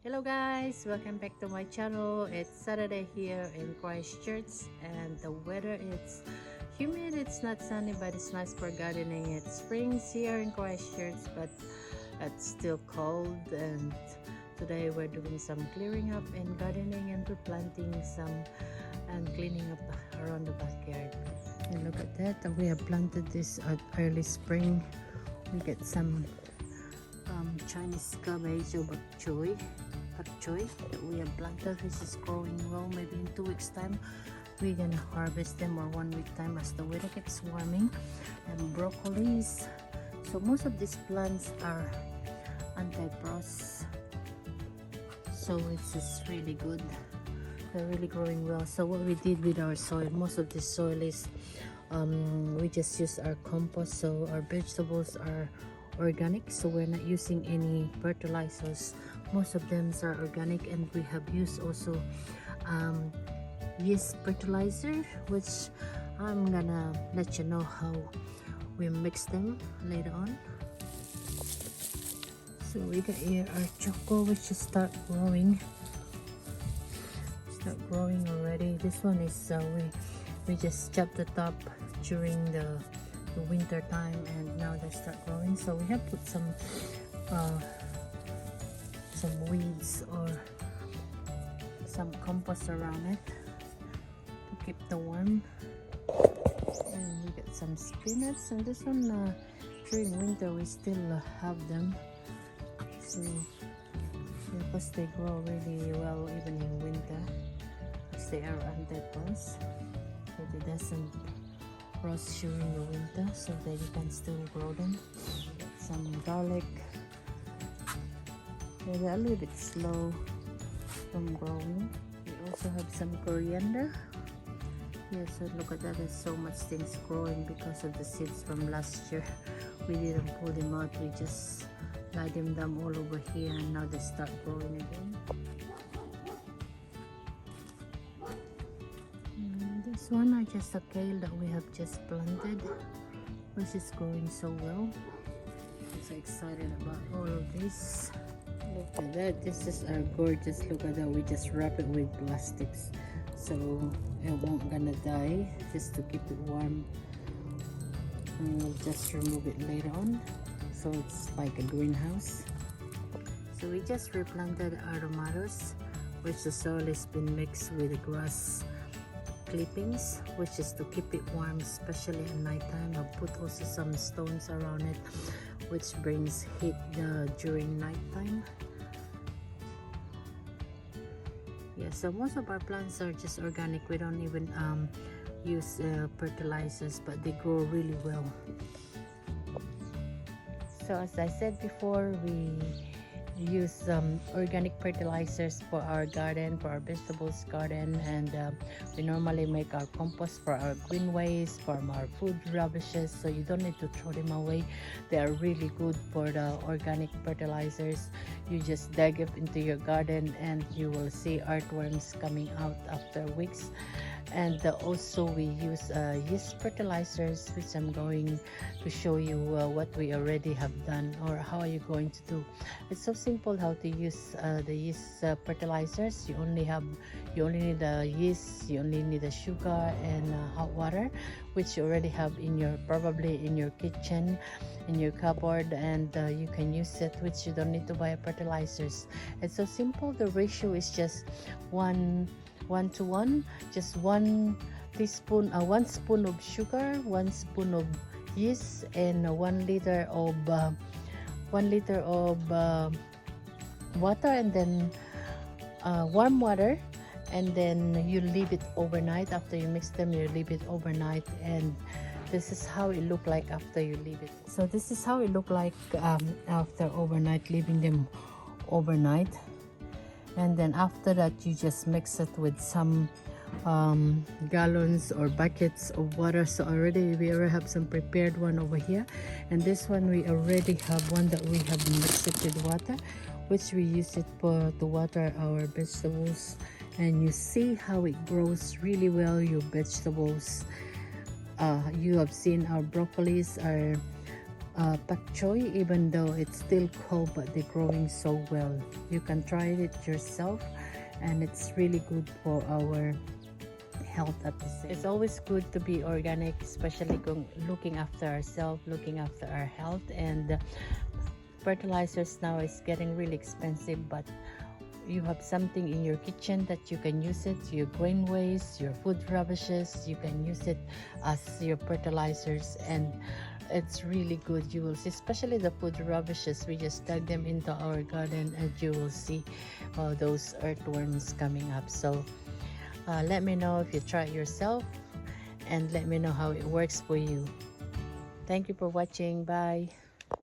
Hello guys, welcome back to my channel. It's Saturday here in Christchurch and the weather it's humid, it's not sunny, but it's nice for gardening. It's springs here in Christchurch, but it's still cold, and today we're doing some clearing up and gardening and replanting some and cleaning up around the backyard. And look at that, we have planted this at early spring. We get some Chinese cabbage or bok choy that we have planted. This is growing well. Maybe in 2 weeks time we're gonna harvest them, or 1 week time as the weather gets warming. And broccolis, so most of these plants are anti-frost, so it's just really good. They're really growing well. So what we did with our soil, most of this soil is we just use our compost, so our vegetables are organic, so we're not using any fertilizers. Most of them are organic, and we have used also yeast fertilizer, which I'm gonna let you know how we mix them later on. So we got here our choco, which just start growing already. This one is we just chopped the top during the winter time, and now they start growing. So we have put some weeds or some compost around it to keep the warm. And we got some spinach, and this one during winter we still have them, so because they grow really well even in winter, as they are anti-frost, but it doesn't frost during the winter, so that you can still grow them. Some garlic, they're a little bit slow from growing. We also have some coriander. Yeah, so look at that, there's so much things growing because of the seeds from last year. We didn't pull them out, we just laid them down all over here, and now they start growing again. This one are just a kale that we have just planted, which is growing so well. I'm so excited about all of this. Look at that, this is our gorgeous. Look at that, we just wrap it with plastics so it won't gonna die, just to keep it warm. And we'll just remove it later on, so it's like a greenhouse. So we just replanted our tomatoes, which the soil has been mixed with the grass clippings, which is to keep it warm, especially at night time. I'll put also some stones around it, which brings heat during night time. Yeah, so most of our plants are just organic. We don't even use fertilizers, but they grow really well. So as I said before, we use organic fertilizers for our garden, for our vegetables garden, and we normally make our compost for our green waste, from our food rubbishes, so you don't need to throw them away. They are really good for the organic fertilizers. You just dig it into your garden and you will see earthworms coming out after weeks. And also we use yeast fertilizers, which I'm going to show you what we already have done, or how you're going to do. It's so simple how to use the yeast fertilizers. You only need the yeast, you only need the sugar and hot water, which you already have in your, probably in your kitchen, in your cupboard, and you can use it, which you don't need to buy fertilizers. It's so simple. The ratio is just 1 to 1, just 1 teaspoon, 1 spoon of sugar, 1 spoon of yeast, and 1 liter of water, and then warm water, and then you leave it overnight. After you mix them, you leave it overnight, and this is how it look like after you leave it. So this is how it look like after overnight, leaving them overnight. And then after that, you just mix it with some gallons or buckets of water. So we already have some prepared one over here, and this one we already have one that we have mixed it with water, which we use it to water our vegetables. And you see how it grows really well, your vegetables. You have seen our broccolis are pak choy, even though it's still cold, but they're growing so well. You can try it yourself, and it's really good for our health at the same. It's always good to be organic, especially looking after ourselves, looking after our health. And fertilizers now is getting really expensive, but you have something in your kitchen that you can use it, your grain waste, your food rubbishes, you can use it as your fertilizers, and it's really good. You will see, especially the food rubbishes, we just dug them into our garden, and you will see those earthworms coming up. So let me know if you try it yourself, and let me know how it works for you. Thank you for watching. Bye.